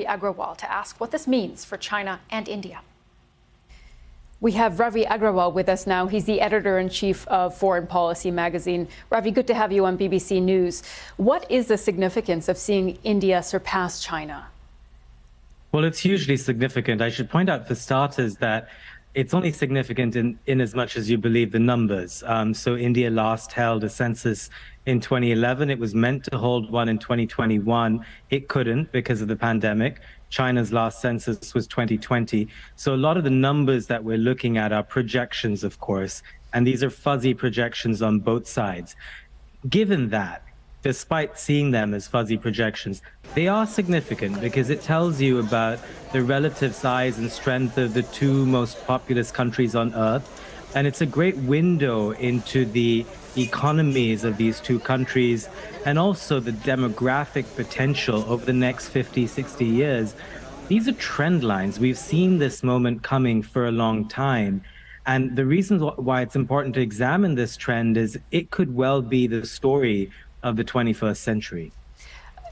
Agrawal to ask what this means for China and India. We have Ravi Agrawal with us now. He's the editor-in-chief of Foreign Policy magazine. Ravi, good to have you on BBC News. What is the significance of seeing India surpass China? Well, it's hugely significant. I should point out for starters that it's only significant in as much as you believe the numbers. So India last held a census in 2011. It was meant to hold one in 2021. It couldn't because of the pandemic. China's last census was 2020. So a lot of the numbers that we're looking at are projections, of course, and these are fuzzy projections on both sides. Given that, despite seeing them as fuzzy projections, they are significant because it tells you about the relative size and strength of the two most populous countries on Earth. And it's a great window into the economies of these two countries and also the demographic potential over the next 50, 60 years. These are trend lines. We've seen this moment coming for a long time. And the reason why it's important to examine this trend is it could well be the story of the 21st century.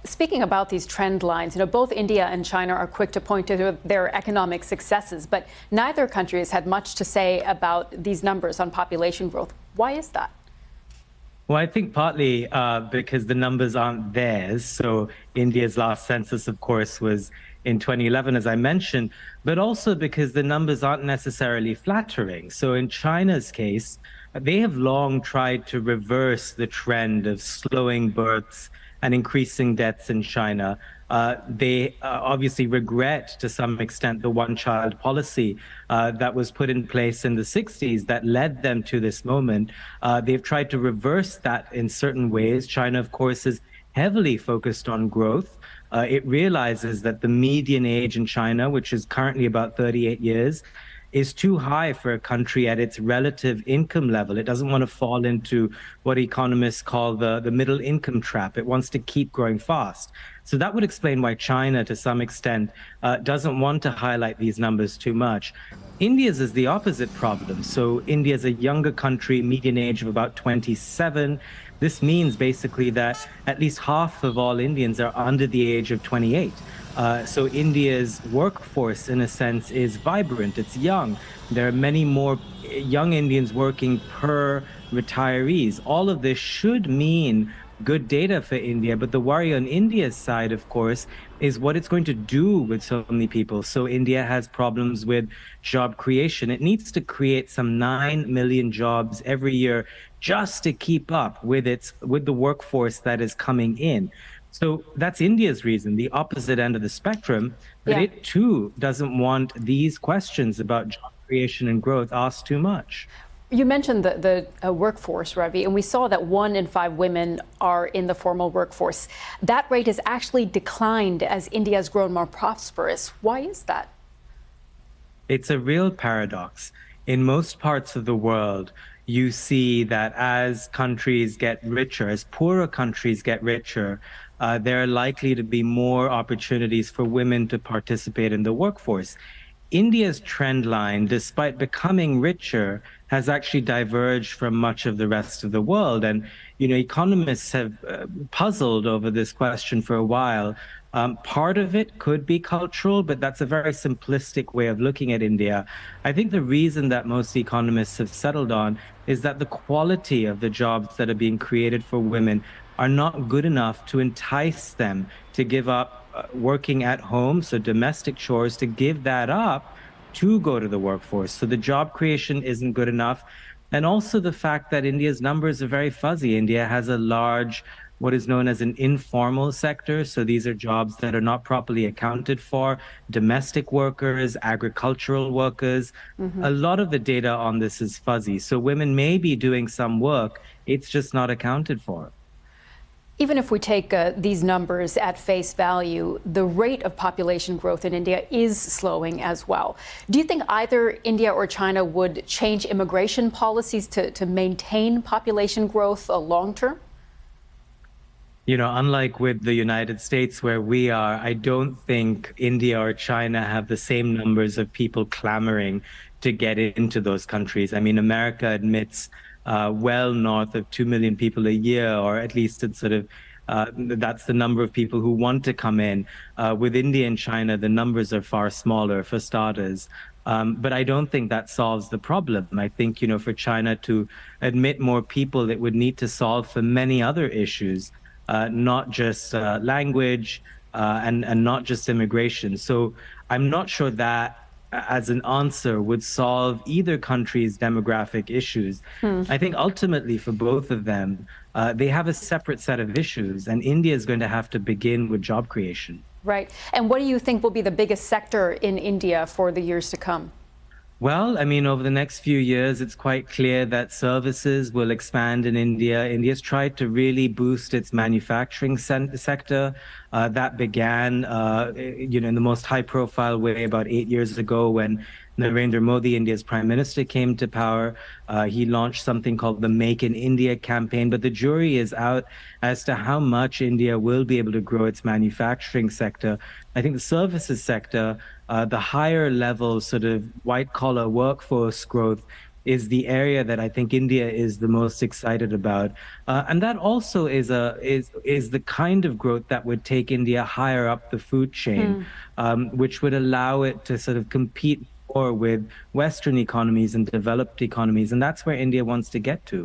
Speaking about these trend lines, both India and China are quick to point to their economic successes, but neither country has had much to say about these numbers on population growth. Why is that? Well, I think partly because the numbers aren't theirs. So India's last census, of course, was in 2011, as I mentioned, but also because the numbers aren't necessarily flattering. So in China's case, they have long tried to reverse the trend of slowing births and increasing deaths in China. They obviously regret, to some extent, the one-child policy that was put in place in the 60s that led them to this moment. They've tried to reverse that in certain ways. China, of course, is heavily focused on growth. It realizes that the median age in China, which is currently about 38 years, is too high for a country at its relative income level. It doesn't want to fall into what economists call the middle income trap. It wants to keep growing fast. So that would explain why China, to some extent, doesn't want to highlight these numbers too much. India's is the opposite problem. So India's a younger country, median age of about 27. This means basically that at least half of all Indians are under the age of 28. So India's workforce, in a sense, is vibrant. It's young. There are many more young Indians working per retirees. All of this should mean good data for India. But the worry on India's side, of course, is what it's going to do with so many people. So India has problems with job creation. It needs to create some 9 million jobs every year just to keep up with the workforce that is coming in. So that's India's reason, the opposite end of the spectrum, but it too doesn't want these questions about job creation and growth asked too much. You mentioned the workforce, Ravi, and we saw that 1 in 5 women are in the formal workforce. That rate has actually declined as India has grown more prosperous. Why is that? It's a real paradox. In most parts of the world, you see that as countries get richer, as poorer countries get richer, there are likely to be more opportunities for women to participate in the workforce. India's trend line, despite becoming richer, has actually diverged from much of the rest of the world. And, economists have puzzled over this question for a while. Part of it could be cultural, but that's a very simplistic way of looking at India. I think the reason that most economists have settled on is that the quality of the jobs that are being created for women are not good enough to entice them to give up working at home, so domestic chores, to give that up to go to the workforce. So the job creation isn't good enough. And also the fact that India's numbers are very fuzzy. India has a large, what is known as an informal sector. So these are jobs that are not properly accounted for, domestic workers, agricultural workers. A lot of the data on this is fuzzy. So women may be doing some work, it's just not accounted for. Even if we take these numbers at face value, the rate of population growth in India is slowing as well. Do you think either India or China would change immigration policies to maintain population growth long term? Unlike with the United States where we are, I don't think India or China have the same numbers of people clamoring to get into those countries. I mean, America admits well north of 2 million people a year, or at least it's sort of That's the number of people who want to come in. With India and China, the numbers are far smaller, for starters. But I don't think that solves the problem. I think, for China to admit more people, it would need to solve for many other issues, not just language and not just immigration. So I'm not sure that as an answer would solve either country's demographic issues. I think ultimately for both of them, they have a separate set of issues, and India is going to have to begin with job creation. Right. And what do you think will be the biggest sector in India for the years to come? Well, I mean, over the next few years, it's quite clear that services will expand in India. India's tried to really boost its manufacturing sector. That began, in the most high-profile way about 8 years ago when Narendra Modi, India's prime minister, came to power. He launched something called the Make in India campaign, but the jury is out as to how much India will be able to grow its manufacturing sector. I think the services sector, the higher level sort of white collar workforce growth is the area that I think India is the most excited about. And that also is the kind of growth that would take India higher up the food chain, which would allow it to sort of compete more with Western economies and developed economies. And that's where India wants to get to.